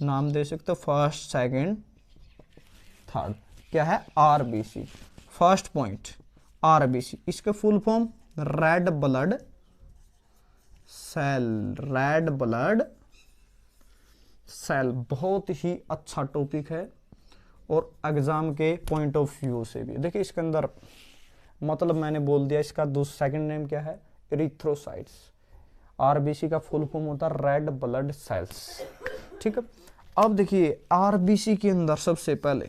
नाम दे सकते हो फर्स्ट, सेकंड, थर्ड। क्या है? आरबीसी। फर्स्ट पॉइंट आरबीसी, इसका full form red blood cell. Red blood cell बहुत ही अच्छा टॉपिक है और एग्जाम के पॉइंट ऑफ व्यू से भी। देखिए इसके अंदर मतलब मैंने बोल दिया, इसका सेकंड नेम क्या है? इरिथ्रोसाइट्स। आरबीसी का फुल फॉर्म होता है रेड ब्लड सेल्स। ठीक है, अब देखिए आरबीसी के अंदर सबसे पहले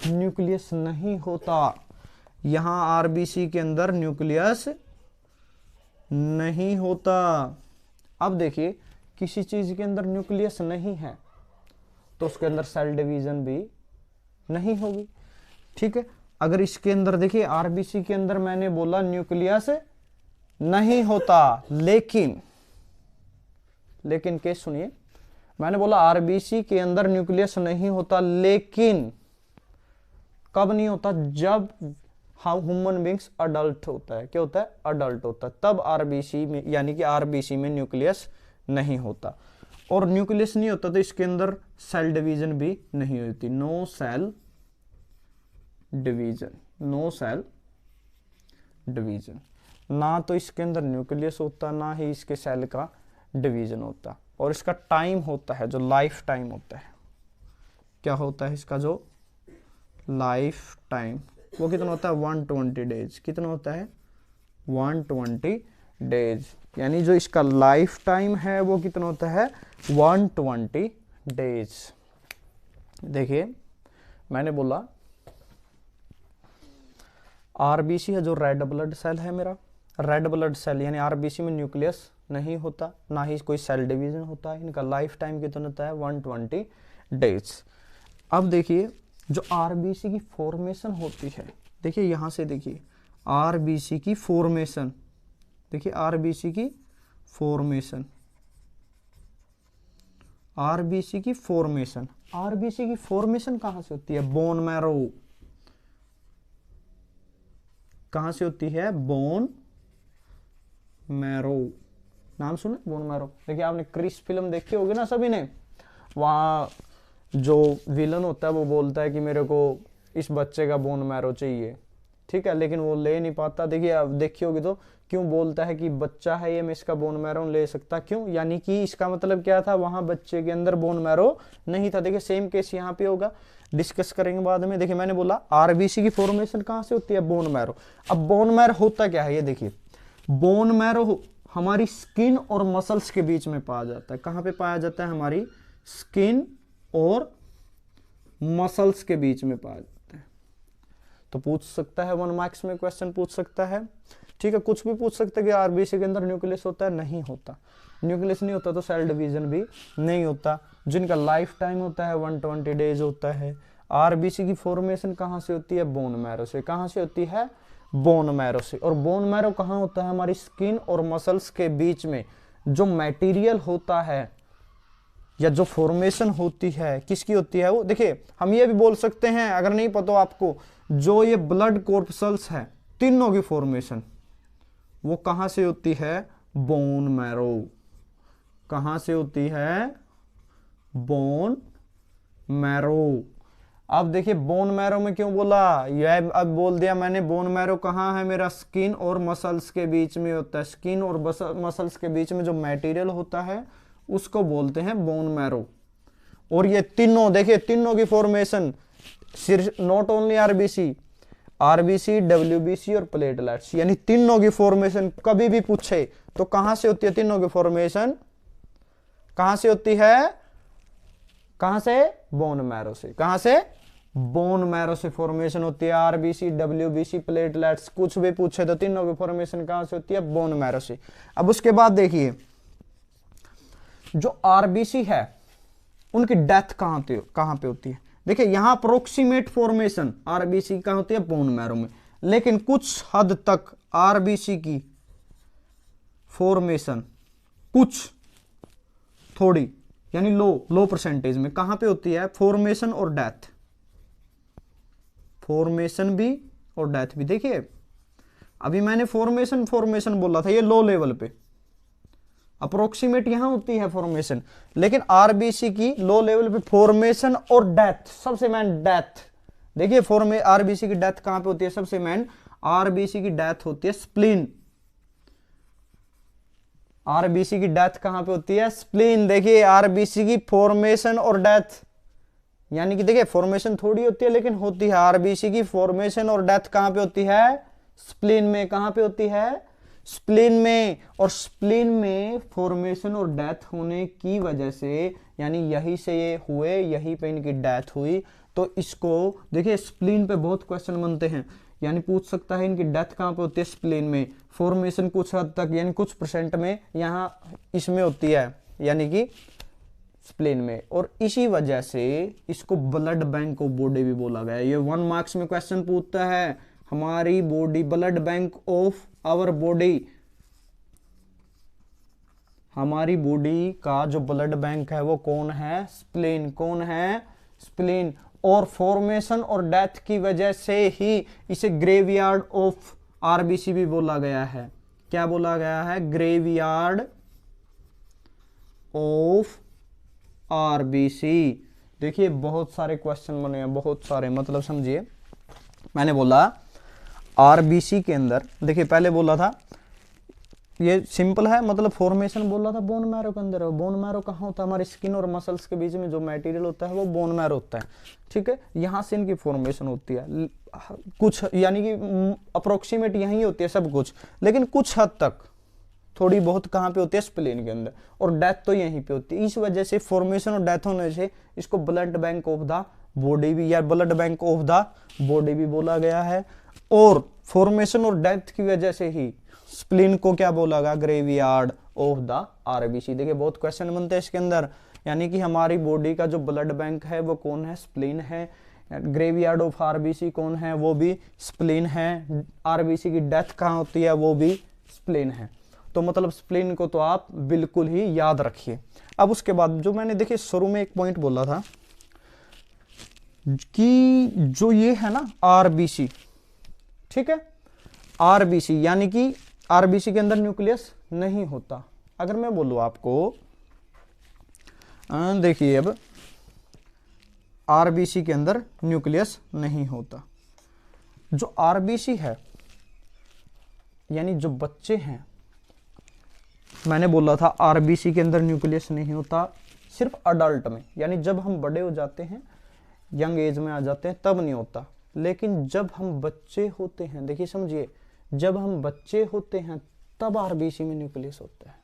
न्यूक्लियस नहीं होता। यहां आरबीसी के अंदर न्यूक्लियस नहीं होता। अब देखिए किसी चीज के अंदर न्यूक्लियस नहीं है तो उसके अंदर सेल डिवीजन भी नहीं होगी। ठीक है, अगर इसके अंदर देखिए आरबीसी के अंदर मैंने बोला न्यूक्लियस नहीं होता, लेकिन केस सुनिए, मैंने बोला आरबीसी के अंदर न्यूक्लियस नहीं होता, लेकिन कब नहीं होता? जब ह्यूमन बींग्स अडल्ट होता है। क्या होता है? अडल्ट होता है, तब आरबीसी में, यानी कि आरबीसी में न्यूक्लियस नहीं होता। और न्यूक्लियस नहीं होता तो इसके अंदर सेल डिवीजन भी नहीं होती। No cell division, no cell division. ना तो इसके अंदर न्यूक्लियस होता, ना ही इसके सेल का डिवीजन होता। और इसका टाइम होता है जो लाइफ टाइम होता है, क्या होता है इसका जो लाइफ टाइम, वो कितना होता है? 120 डेज। कितना होता है? 120 डेज। यानी जो इसका लाइफ टाइम है वो कितना होता है? 120 डेज। देखिए मैंने बोला आरबीसी है जो रेड ब्लड सेल है मेरा। रेड ब्लड सेल यानी आरबीसी में न्यूक्लियस नहीं होता, ना ही कोई सेल डिवीजन होता है। इनका लाइफ टाइम कितना होता है? 120 डेज। अब देखिए जो आरबीसी की फॉर्मेशन होती है, देखिए यहां से देखिए आरबीसी की फॉर्मेशन, देखिए आरबीसी की फॉर्मेशन, आरबीसी की फॉर्मेशन, आरबीसी की फॉर्मेशन कहां से होती है? Bone marrow. कहां से होती है? Bone marrow. नाम सुना बोन मैरो? देखिए आपने क्रिस फिल्म देखी होगी ना सभी ने, वहां जो विलन होता है वो बोलता है कि मेरे को इस बच्चे का बोन मैरो चाहिए। ठीक है, लेकिन वो ले नहीं पाता। देखिए आप देखी होगी तो क्यों बोलता है कि बच्चा है ये, मैं इसका बोन मैरो ले सकता। क्यों? यानी कि इसका मतलब क्या था? वहां बच्चे के अंदर बोन मैरो नहीं था। देखिए सेम केस यहाँ पे होगा, डिस्कस करेंगे बाद में। देखिए मैंने बोला आरबीसी की फॉर्मेशन कहां से होती है? Bone marrow. अब बोन मैरो होता क्या है? ये देखिए बोन मैरो हमारी स्किन और मसल्स के बीच में पाया जाता है। कहां पे पाया जाता है? हमारी स्किन और मसल्स के बीच में पाया जाता है। तो पूछ सकता है 1 मार्क्स में क्वेश्चन पूछ सकता है। ठीक है, कुछ भी पूछ सकता है कि आरबीसी के अंदर न्यूक्लियस होता है? नहीं होता। न्यूक्लियस नहीं होता तो सेल डिवीजन भी नहीं होता। जिनका लाइफ टाइम होता है 120 डेज होता है। आरबीसी की फॉर्मेशन कहां से होती है? बोन मैरो से। कहां से होती है? बोन मैरो से। और बोन मैरो कहां होता है? हमारी स्किन और मसल्स के बीच में। जो मटेरियल होता है या जो फॉर्मेशन होती है किसकी होती है? वो देखिए हम ये भी बोल सकते हैं, अगर नहीं पता आपको, जो ये ब्लड कॉर्पसल्स है तीनों की फॉर्मेशन वो कहां से होती है? Bone marrow. कहां से होती है? Bone marrow. अब देखिए बोन मैरो में क्यों बोला? यह अब बोल दिया मैंने, बोन मैरो कहाँ है मेरा? स्किन और मसल्स के बीच में होता है। स्किन और मसल्स के बीच में जो मटेरियल होता है उसको बोलते हैं बोन मैरो। और ये तीनों देखिए, तीनों की फॉर्मेशन सिर्फ not only RBC, RBC, WBC और प्लेटलेट्स, यानी तीनों की फॉर्मेशन कभी भी पूछे तो कहां से होती है? तीनों की फॉर्मेशन कहां से होती है? कहां से? बोन मैरो से। कहां से? बोन मैरो से फॉर्मेशन होती है। आरबीसी, डब्ल्यूबीसी, प्लेटलेट्स, कुछ भी पूछे तो तीनों की फॉर्मेशन कहां से होती है? बोन मैरो से। अब उसके बाद देखिए जो आरबीसी है उनकी डेथ कहां पे होती है? देखिए यहां अप्रोक्सीमेट फॉर्मेशन आरबीसी कहां होती है? बोन मैरो में। लेकिन कुछ हद तक आरबीसी की फॉर्मेशन कुछ थोड़ी यानी लो परसेंटेज में कहां पे होती है? फॉर्मेशन और डेथ, फॉर्मेशन भी और डेथ भी। देखिए अभी मैंने फॉर्मेशन बोला था, ये लो लेवल पे, अप्रोक्सीमेट यहां होती है फॉर्मेशन, लेकिन आरबीसी की लो लेवल पे फॉर्मेशन और डेथ, सबसे मेन डेथ। देखिए आरबीसी की डेथ कहां पे होती है, सबसे मेन आरबीसी की डेथ होती है स्प्लीन। आरबीसी की डेथ कहां पे होती है, स्प्लीन। देखिए आरबीसी की फॉर्मेशन और डेथ, यानी कि देखिए फॉर्मेशन थोड़ी होती है लेकिन होती है। आरबीसी की फॉर्मेशन और डेथ कहां पे होती है, स्प्लीन में। कहां पे होती है, स्प्लीन में। और स्प्लीन में फॉर्मेशन और डेथ होने की वजह से, यानी यही से ये हुए, यही पे इनकी डेथ हुई, तो इसको देखिए स्प्लीन पे बहुत क्वेश्चन बनते हैं, यानी पूछ सकता है इनकी डेथ कहां पे होती है, स्प्लीन में। फॉर्मेशन कुछ हद तक यानी कुछ परसेंट में यहां इसमें होती है, यानी कि स्प्लीन में। और इसी वजह से इसको ब्लड बैंक ऑफ बॉडी भी बोला गया है। ये 1 मार्क्स में क्वेश्चन पूछता है, हमारी body, blood bank of our body, हमारी बॉडी का जो ब्लड बैंक है वो कौन है, स्प्लीन। कौन है, स्प्लीन। और फॉर्मेशन और डेथ की वजह से ही इसे ग्रेवयार्ड ऑफ आरबीसी भी बोला गया है। क्या बोला गया है, ग्रेवयार्ड ऑफ आरबीसी। देखिए बहुत सारे क्वेश्चन बने हैं, बहुत सारे, मतलब समझिए मैंने बोला आरबीसी के अंदर, देखिए पहले बोला था ये सिंपल है, मतलब फॉर्मेशन बोल रहा था बोन मैरो के अंदर। बोन मैरो कहाँ होता है, हमारी स्किन और मसल्स के बीच में जो मटेरियल होता है वो बोन मैरो होता है, ठीक है। यहाँ से इनकी फॉर्मेशन होती है कुछ, यानी कि अप्रोक्सीमेट यही होती है सब कुछ, लेकिन कुछ हद तक थोड़ी बहुत कहाँ पे होती है, स्प्लीन के अंदर। और डेथ तो यहीं पे होती है। इस वजह से फॉर्मेशन और डेथ होने से इसको blood bank of the body भी, या blood bank of the body भी बोला गया है। और फॉर्मेशन और डेथ की वजह से ही स्प्लीन को क्या बोला गया, ग्रेवयार्ड ऑफ द आरबीसी। देखिए बहुत क्वेश्चन बनते हैं इसके अंदर, यानी कि हमारी बॉडी का जो ब्लड बैंक है वो कौन है, स्प्लीन है। ग्रेवयार्ड ऑफ आरबीसी कौन है, वो भी स्प्लीन है। आरबीसी की डेथ कहाँ होती है, वो भी स्प्लीन है। तो मतलब स्प्लीन को तो आप बिल्कुल ही याद रखिए। अब उसके बाद जो मैंने देखिए शुरू में एक पॉइंट बोला था कि जो ये है ना आरबीसी, ठीक है, आरबीसी यानी कि आरबीसी के अंदर न्यूक्लियस नहीं होता। अगर मैं बोलूं आपको, देखिए अब आरबीसी के अंदर न्यूक्लियस नहीं होता। जो आरबीसी है यानी जो बच्चे हैं, मैंने बोला था आरबीसी के अंदर न्यूक्लियस नहीं होता, सिर्फ अडल्ट में, यानी जब हम बड़े हो जाते हैं, यंग एज में आ जाते हैं, तब नहीं होता। लेकिन जब हम बच्चे होते हैं, देखिए समझिए, जब हम बच्चे होते हैं तब आरबीसी में न्यूक्लियस होता है।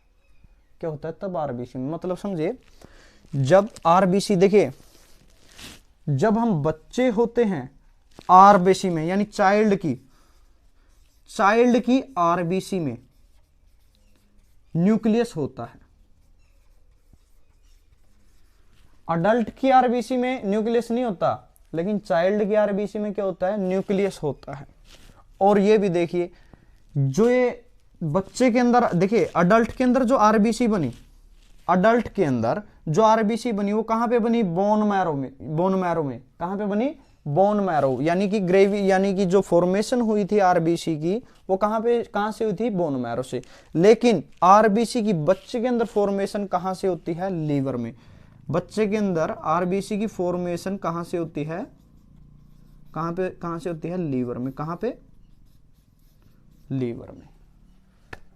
क्या होता है तब आरबीसी में, मतलब समझिए जब आरबीसी, देखिए जब हम बच्चे होते हैं आरबीसी में, यानी चाइल्ड की आरबीसी में न्यूक्लियस होता है। अडल्ट की आरबीसी में न्यूक्लियस नहीं होता, लेकिन चाइल्ड की आरबीसी में क्या होता है, न्यूक्लियस होता है। और ये भी देखिए, जो ये बच्चे के अंदर, देखिए अडल्ट के अंदर जो आरबीसी बनी, अडल्ट के अंदर जो आरबीसी बनी वो कहां पे बनी, बोन मैरो में। बोन मैरो में कहां पे बनी, बोन मैरो, यानी कि यानी कि जो फॉर्मेशन हुई थी आरबीसी की वो कहां से हुई थी, बोन मैरो से। लेकिन आरबीसी की बच्चे के अंदर फॉर्मेशन कहां से होती है, लीवर में। बच्चे के अंदर आरबीसी की फॉर्मेशन कहां से होती है, कहां से होती है, लीवर में। कहां पे, लीवर में।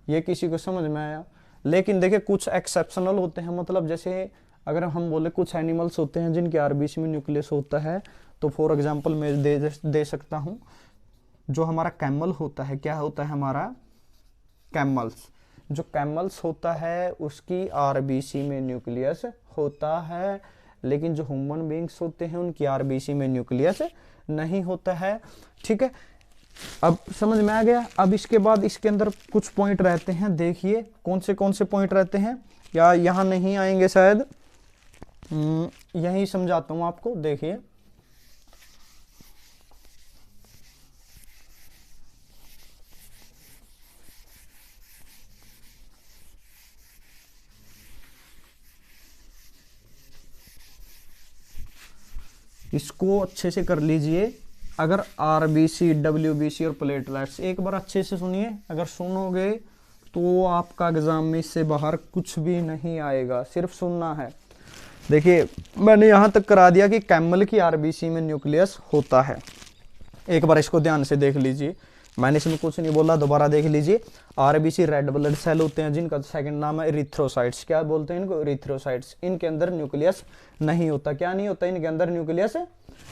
ये किसी को समझ में आया। लेकिन देखिए कुछ एक्सेप्शनल होते हैं, मतलब जैसे अगर हम बोले कुछ एनिमल्स होते हैं जिनके आरबीसी में न्यूक्लियस होता है, तो फॉर एग्जांपल मैं दे सकता हूं, जो हमारा कैमल होता है, क्या होता है हमारा, कैमल्स। जो कैमल्स होता है उसकी आरबीसी में न्यूक्लियस होता है, लेकिन जो ह्यूमन बींग्स होते हैं उनकी आरबीसी में न्यूक्लियस नहीं होता है, ठीक है। अब समझ में आ गया। अब इसके बाद इसके अंदर कुछ पॉइंट रहते हैं, देखिए कौन से पॉइंट रहते हैं, या यहां नहीं आएंगे शायद, यही समझाता हूं आपको। देखिए इसको अच्छे से कर लीजिए। अगर आरबीसी, डब्ल्यूबीसी और प्लेटलेट्स, एक बार अच्छे से सुनिए, अगर सुनोगे तो आपका एग्जाम में इससे बाहर कुछ भी नहीं आएगा, सिर्फ सुनना है। देखिए मैंने यहाँ तक करा दिया कि कैमल की आरबीसी में न्यूक्लियस होता है। एक बार इसको ध्यान से देख लीजिए, मैंने इसमें कुछ नहीं बोला, दोबारा देख लीजिए। आरबीसी रेड ब्लड सेल होते हैं जिनका सेकंड नाम है इरिथ्रोसाइट्स। क्या बोलते हैं इनको? इरिथ्रोसाइट्स। इनके अंदर न्यूक्लियस नहीं होता। क्या नहीं होता? इनके अंदर न्यूक्लियस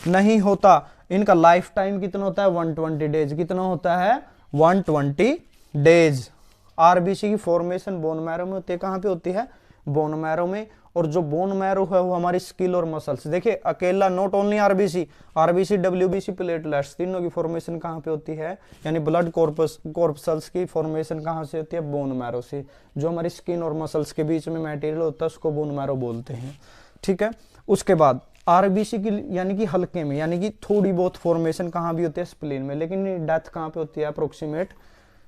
नहीं होता। इनका लाइफ टाइम कितना होता है? 120 डेज। कितना होता है? 120 डेज। आरबीसी की फॉर्मेशन बोन मैरो में होती है। कहाँ पे होती है? बोन मैरो में। और जो बोन मैरो है वो हमारी स्किल और मसल्स। देखिए अकेला not only RBC, RBC, WBC, platelets, तीनों की फॉर्मेशन कहाँ पे होती है? यानी ब्लड कॉर्पसल्स की फॉर्मेशन कहाँ से होती है? बोन मैरो से। जो हमारी स्किन और मसल्स के बीच में मटेरियल होता है उसको बोन मैरो बोलते हैं। ठीक है। उसके बाद आरबीसी की यानी कि हल्के में, यानी कि थोड़ी बहुत फॉर्मेशन कहाँ भी होती है? स्प्लीन में। लेकिन डेथ कहाँ पे होती है? अप्रोक्सीमेट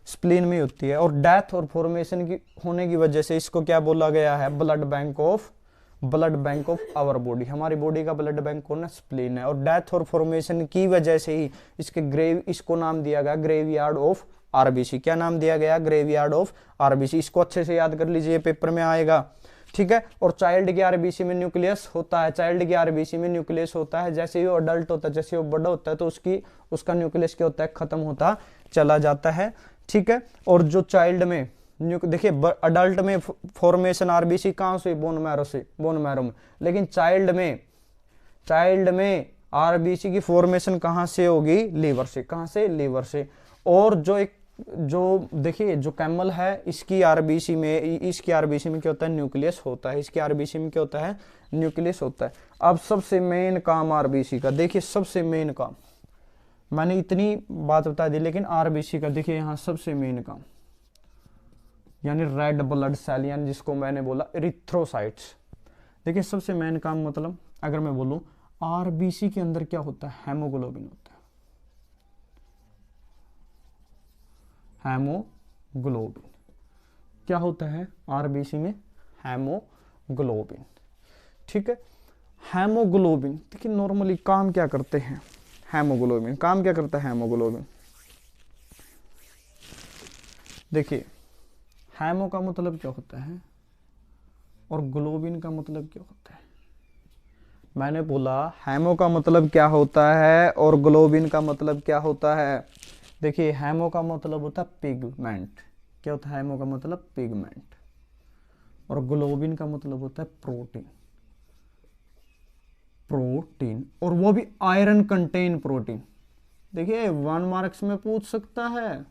स्प्लीन में होती है। और डेथ और फॉर्मेशन की होने की वजह से इसको क्या बोला गया है? Blood bank of our body. हमारी बॉडी का ब्लड बैंक कौन है? स्प्लीन है। और डेथ और फॉर्मेशन की वजह से ही इसको नाम दिया गया ग्रेवयार्ड ऑफ आरबीसी। क्या नाम दिया गया? Graveyard of RBC. इसको अच्छे से याद कर लीजिए, पेपर में आएगा। ठीक है। और चाइल्ड की आरबीसी में न्यूक्लियस होता है। चाइल्ड की आरबीसी में न्यूक्लियस होता है। जैसे ही वो अडल्ट होता है, जैसे वो बड़ा होता है, तो उसका न्यूक्लियस क्या होता है? खत्म होता चला जाता है। ठीक है। और जो चाइल्ड में देखिए अडल्ट में फॉर्मेशन आरबीसी कहां से? बोन मैरो में। लेकिन चाइल्ड में आरबीसी की फॉर्मेशन कहां से होगी? लीवर से। कहां से? लीवर से। और जो देखिए जो कैमल है इसकी आरबीसी में क्या होता है? न्यूक्लियस होता है। इसकी आरबीसी में क्या होता है? न्यूक्लियस होता है। अब सबसे मेन काम आरबीसी का देखिए, सबसे मेन काम, मैंने इतनी बात बता दी, लेकिन आरबीसी का देखिए यहाँ सबसे मेन काम, यानी रेड ब्लड सेल, यानी जिसको मैंने बोला इरिथ्रोसाइट्स। देखिए सबसे मेन काम, मतलब अगर मैं बोलूं आरबीसी के अंदर क्या होता है? हेमोग्लोबिन होता है। हेमोग्लोबिन क्या होता है आरबीसी में? हेमोग्लोबिन। ठीक है। हेमोग्लोबिन देखिए नॉर्मली काम क्या करते हैं? हेमोग्लोबिन काम क्या करता है? हेमोग्लोबिन देखिए, हेमो का मतलब क्या होता है और ग्लोबिन का मतलब क्या होता है? मैंने बोला हेमो का मतलब क्या होता है और ग्लोबिन का मतलब क्या होता है। देखिए हेमो का मतलब होता है पिगमेंट। क्या होता है हेमो का मतलब? पिगमेंट। और ग्लोबिन का मतलब होता है प्रोटीन। और वो भी आयरन कंटेन प्रोटीन। देखिए 1 मार्क्स में पूछ सकता है,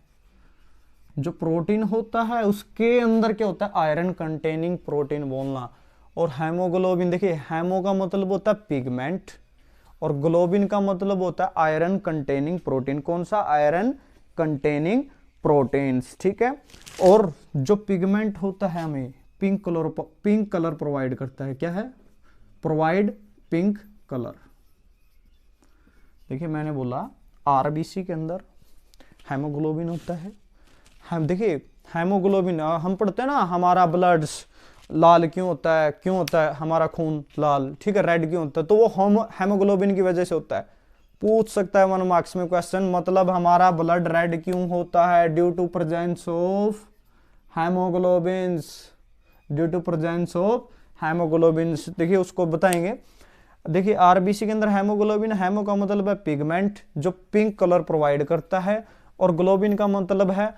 जो प्रोटीन होता है उसके अंदर क्या होता है? आयरन कंटेनिंग प्रोटीन बोलना। और हेमोग्लोबिन देखिए, हेमो का मतलब होता है पिगमेंट और ग्लोबिन का मतलब होता है आयरन कंटेनिंग प्रोटीन। कौन सा? Iron containing proteins. ठीक है। और जो पिगमेंट होता है हमें पिंक कलर प्रोवाइड करता है। क्या है? Provide pink colour. देखिए मैंने बोला आरबीसी के अंदर हेमोग्लोबिन होता है। हम देखिए हेमोग्लोबिन हम पढ़ते हैं ना, हमारा ब्लड लाल क्यों होता है? क्यों होता है हमारा खून लाल? ठीक है। रेड क्यों होता है? तो वो हेमोग्लोबिन की वजह से होता है। पूछ सकता है 1 मार्क्स में क्वेश्चन, मतलब हमारा ब्लड रेड क्यों होता है? Due to presence of haemoglobins. Due to presence of haemoglobins. देखिए उसको बताएंगे। देखिए आरबीसी के अंदर हेमोग्लोबिन, हेमो का मतलब है पिगमेंट जो पिंक कलर प्रोवाइड करता है, और ग्लोबिन का मतलब है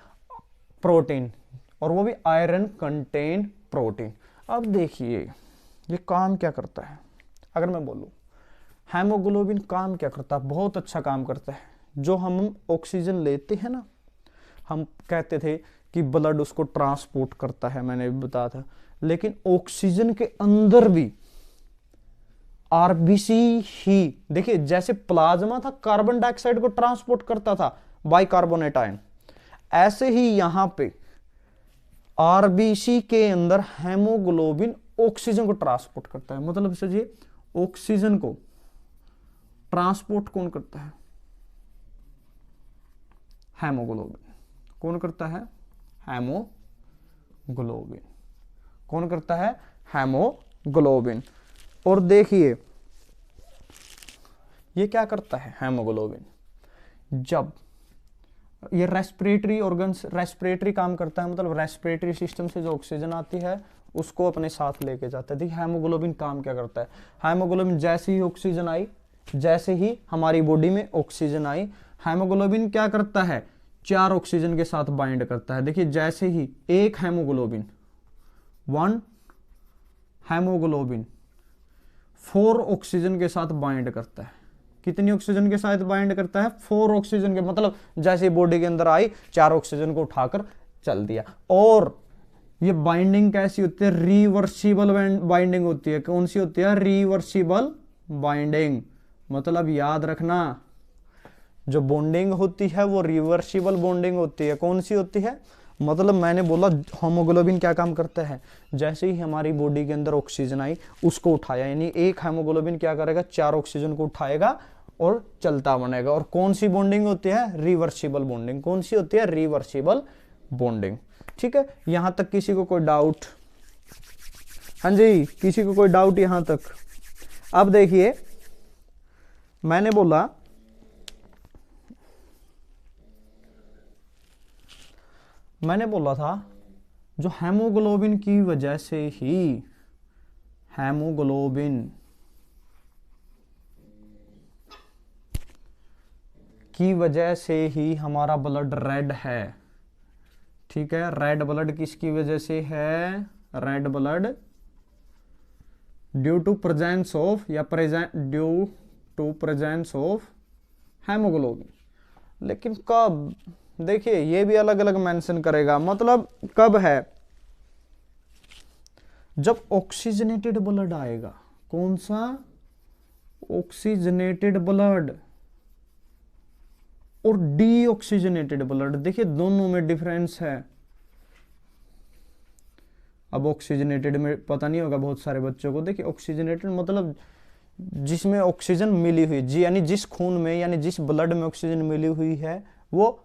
प्रोटीन, और वो भी आयरन कंटेन प्रोटीन। अब देखिए ये काम क्या करता है। अगर मैं बोलूं हेमोग्लोबिन काम क्या करता है? बहुत अच्छा काम करता है। जो हम ऑक्सीजन लेते हैं ना, हम कहते थे कि ब्लड उसको ट्रांसपोर्ट करता है, मैंने भी बताया था, लेकिन ऑक्सीजन के अंदर भी आरबीसी ही, देखिए जैसे प्लाज्मा था कार्बन डाइऑक्साइड को ट्रांसपोर्ट करता था बाइकार्बोनेट आयन, ऐसे ही यहां पे आरबीसी के अंदर हेमोग्लोबिन ऑक्सीजन को ट्रांसपोर्ट करता है। मतलब समझिए ऑक्सीजन को ट्रांसपोर्ट कौन करता है? हेमोग्लोबिन। कौन करता है? हेमोग्लोबिन। कौन करता है? हेमोग्लोबिन। और देखिए ये क्या करता है हेमोग्लोबिन, जब ये रेस्पिरेटरी ऑर्गन्स, रेस्पिरेटरी काम करता है, मतलब रेस्पिरेटरी सिस्टम से जो ऑक्सीजन आती है उसको अपने साथ लेके जाता है। देखिए हेमोग्लोबिन काम क्या करता है, हेमोग्लोबिन जैसे ही ऑक्सीजन आई, जैसे ही हमारी बॉडी में ऑक्सीजन आई, हेमोग्लोबिन क्या करता है, 4 ऑक्सीजन के साथ बाइंड करता है। देखिए जैसे ही एक हेमोग्लोबिन, 1 हेमोग्लोबिन 4 ऑक्सीजन के साथ बाइंड करता है। कितनी ऑक्सीजन के साथ बाइंड करता है, 4 ऑक्सीजन के, मतलब जैसे बॉडी के अंदर आई 4 ऑक्सीजन को उठाकर चल दिया। और ये बाइंडिंग कैसी होती है, रिवर्सिबल बाइंडिंग होती है। कौन सी होती है, रिवर्सिबल बाइंडिंग। मतलब याद रखना जो बॉन्डिंग होती है वो रिवर्सिबल बॉन्डिंग होती है। कौन सी होती है, मतलब मैंने बोला हेमोग्लोबिन क्या काम करता है, जैसे ही हमारी बॉडी के अंदर ऑक्सीजन आई उसको उठाया, यानी एक हेमोग्लोबिन क्या करेगा, 4 ऑक्सीजन को उठाएगा और चलता बनेगा। और कौन सी बॉन्डिंग होती है, रिवर्सिबल बॉन्डिंग। कौन सी होती है, रिवर्सिबल बॉन्डिंग। ठीक है, यहां तक किसी को कोई डाउट? हाँ जी, किसी को कोई डाउट यहां तक? अब देखिए मैंने बोला था जो हेमोग्लोबिन की वजह से ही, हेमोग्लोबिन की वजह से ही हमारा ब्लड रेड है। ठीक है, रेड ब्लड किसकी वजह से है, red blood due to presence of, या due to presence of haemoglobin. लेकिन कब, देखिए ये भी अलग अलग मेंशन करेगा, मतलब कब है, जब ऑक्सीजनेटेड ब्लड आएगा। कौन सा, ऑक्सीजनेटेड ब्लड और डीऑक्सीजनेटेड ब्लड। देखिए दोनों में डिफरेंस है। अब ऑक्सीजनेटेड में पता नहीं होगा बहुत सारे बच्चों को। देखिए ऑक्सीजनेटेड मतलब जिसमें ऑक्सीजन मिली हुई, जी यानी जिस खून में, यानी जिस ब्लड में ऑक्सीजन मिली हुई है वो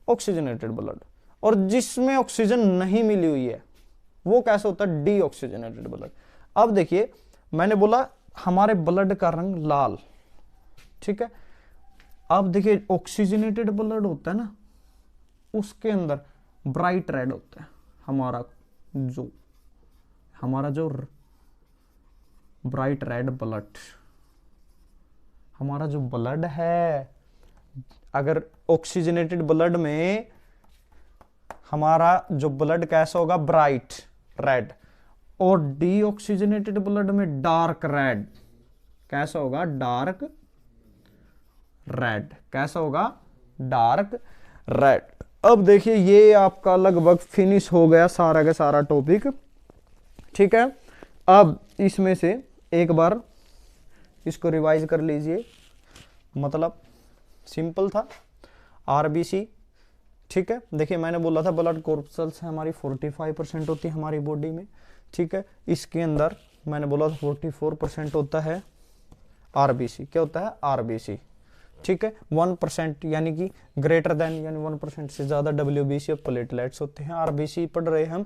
ऑक्सीजनेटेड ब्लड, और जिसमें ऑक्सीजन नहीं मिली हुई है वो कैसे होता है, डीऑक्सीजनेटेड ब्लड। अब देखिए मैंने बोला हमारे ब्लड का रंग लाल, ठीक है। अब देखिए ऑक्सीजनेटेड ब्लड होता है ना, उसके अंदर ब्राइट रेड होता है। हमारा जो ब्राइट रेड ब्लड, हमारा जो ब्लड है, अगर ऑक्सीजनेटेड ब्लड में हमारा जो ब्लड कैसा होगा, ब्राइट रेड, और डीऑक्सीजनेटेड ब्लड में डार्क रेड। कैसा होगा, डार्क रेड। कैसा होगा, डार्क रेड। अब देखिए ये आपका लगभग फिनिश हो गया सारा का सारा टॉपिक, ठीक है। अब इसमें से एक बार इसको रिवाइज कर लीजिए, मतलब सिंपल था। आरबीसी, ठीक है। देखिए मैंने बोला था ब्लड कॉर्पसल्स है हमारी 45% होती है हमारी बॉडी में, ठीक है। इसके अंदर मैंने बोला था 44% होता है आरबीसी। क्या होता है, आरबीसी, ठीक है। 1% यानी कि ग्रेटर देन, यानी 1% से ज्यादा डब्ल्यूबीसी और प्लेटलेट्स होते हैं। आरबीसी पढ़ रहे हम।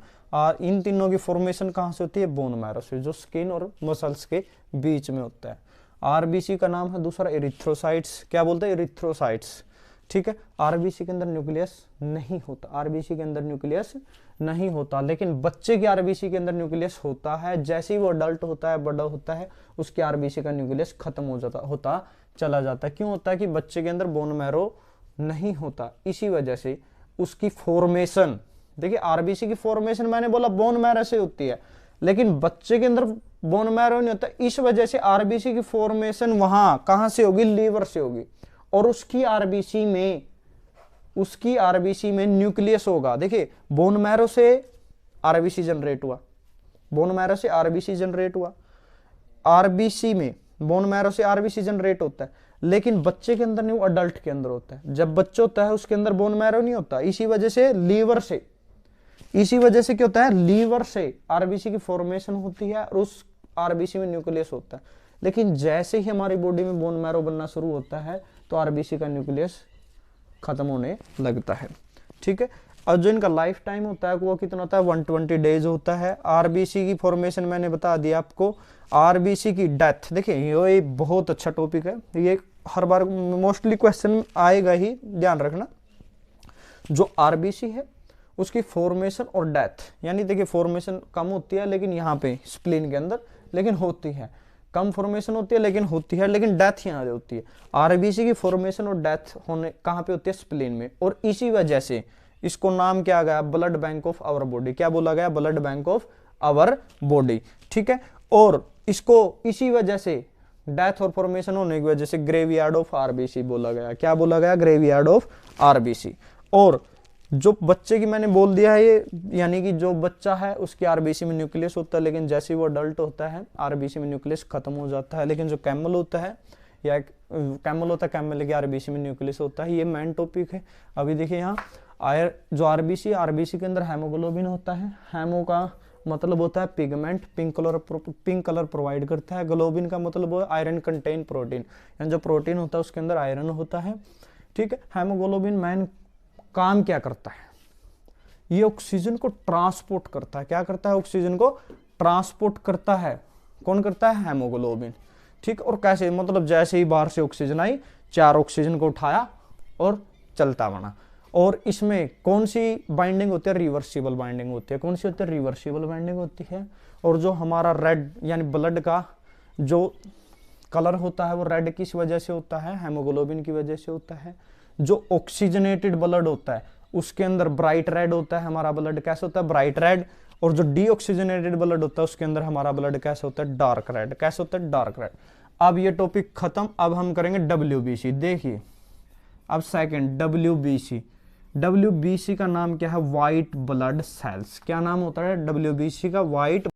इन तीनों की फॉर्मेशन कहाँ से होती है, बोन मैरो से, जो स्किन और मसल्स के बीच में होता है। आरबीसी का नाम है दूसरा एरिथ्रोसाइट्स। क्या बोलते हैं, एरिथ्रोसाइट्स, ठीक है। आरबीसी के अंदर न्यूक्लियस नहीं होता, आरबीसी के अंदर न्यूक्लियस नहीं होता, लेकिन बच्चे के आरबीसी के अंदर न्यूक्लियस होता है। जैसे ही वो अडल्ट होता है, बड़ा होता है, उसके आरबीसी का न्यूक्लियस खत्म होता चला जाता है। क्यों होता है कि बच्चे के अंदर बोन मैरो नहीं होता, इसी वजह से उसकी फॉर्मेशन, देखिए आरबीसी की फॉर्मेशन मैंने बोला बोन मैरो से होती है, लेकिन बच्चे के अंदर बोन मैरो नहीं होता। इस वजह से आरबीसी की फॉर्मेशन वहां कहां से होगी, लीवर से होगी, और उसकी आरबीसी में न्यूक्लियस होगा। देखिए बोन मैरो से आरबीसी जनरेट हुआ, बोन मैरो से आरबीसी जनरेट हुआ, आरबीसी में बोन मैरो से आरबीसी जनरेट होता है, लेकिन बच्चे के अंदर नहीं, वो अडल्ट के अंदर होता है। जब बच्चा होता है उसके अंदर बोन मैरो नहीं होता, इसी वजह से लीवर से, इसी वजह से क्या होता है, लीवर से आरबीसी की फॉर्मेशन होती है और उस आरबीसी में न्यूक्लियस होता है। लेकिन जैसे ही हमारी बॉडी में बोन मैरो बनना शुरू होता है तो आरबीसी का न्यूक्लियस खत्म होने लगता है, ठीक है। और जो इनका लाइफ टाइम होता है वो कितना होता है, 120 डेज होता है। आरबीसी की फॉर्मेशन मैंने बता दिया आपको। आरबीसी की डेथ, देखिए ये बहुत अच्छा टॉपिक है, ये हर बार मोस्टली क्वेश्चन आएगा ही, ध्यान रखना। जो आरबीसी है उसकी फॉर्मेशन और डेथ, यानी देखिए फॉर्मेशन कम होती है लेकिन यहाँ पे स्प्लीन के अंदर लेकिन होती है, कम फॉर्मेशन होती है लेकिन होती है, लेकिन डेथ यहाँ होती है। आरबीसी की फॉर्मेशन और डेथ होने कहाँ पे होती है? स्प्लीन में। और इसी वजह से इसको नाम क्या गया? Blood bank of our body. क्या बोला गया? Blood bank of our body, ठीक है। और इसको इसी वजह से डेथ और फॉर्मेशन होने की वजह से ग्रेवयार्ड ऑफ आरबीसी बोला गया। क्या बोला गया? Graveyard of RBC. और जो बच्चे की मैंने बोल दिया है ये, यानी कि जो बच्चा है उसकी आरबीसी में न्यूक्लियस होता है, लेकिन जैसे ही वो अडल्ट होता है आरबीसी में न्यूक्लियस खत्म हो जाता है। लेकिन जो कैमल होता है या कैमल की आरबीसी में न्यूक्लियस होता है। ये मेन टॉपिक है। अभी देखिए यहाँ जो आरबीसी के अंदर हेमोग्लोबिन होता है। हेमो का मतलब होता है पिगमेंट, पिंक कलर प्रोवाइड करता है। ग्लोबिन का मतलब वो आयरन कंटेन प्रोटीन, यानी जो प्रोटीन होता है उसके अंदर आयरन होता है, ठीक है। हेमोग्लोबिन मैन काम क्या करता है? ये ऑक्सीजन को ट्रांसपोर्ट करता है। क्या करता है? ऑक्सीजन को ट्रांसपोर्ट करता है। कौन करता है? हेमोग्लोबिन, ठीक। और कैसे? मतलब जैसे ही बाहर से ऑक्सीजन आई, 4 ऑक्सीजन को उठाया और चलता बना। और इसमें कौन सी बाइंडिंग होती है? रिवर्सिबल बाइंडिंग होती है। कौन सी होती है? रिवर्सिबल बाइंडिंग होती है। और जो हमारा रेड यानी ब्लड का जो कलर होता है वो रेड किस वजह से होता है? हेमोग्लोबिन की वजह से होता है। जो ऑक्सीजनेटेड ब्लड होता है उसके अंदर ब्राइट रेड होता है। हमारा ब्लड कैसा होता है? Bright red. और जो डीऑक्सीजनेटेड ब्लड होता है उसके अंदर हमारा ब्लड कैसा होता है? Dark red. कैसा होता है? Dark red. अब ये टॉपिक खत्म। अब हम करेंगे डब्ल्यूबीसी। देखिए अब सेकंड डब्ल्यूबीसी का नाम क्या है? White blood cells. क्या नाम होता है डब्ल्यूबीसी का? व्हाइट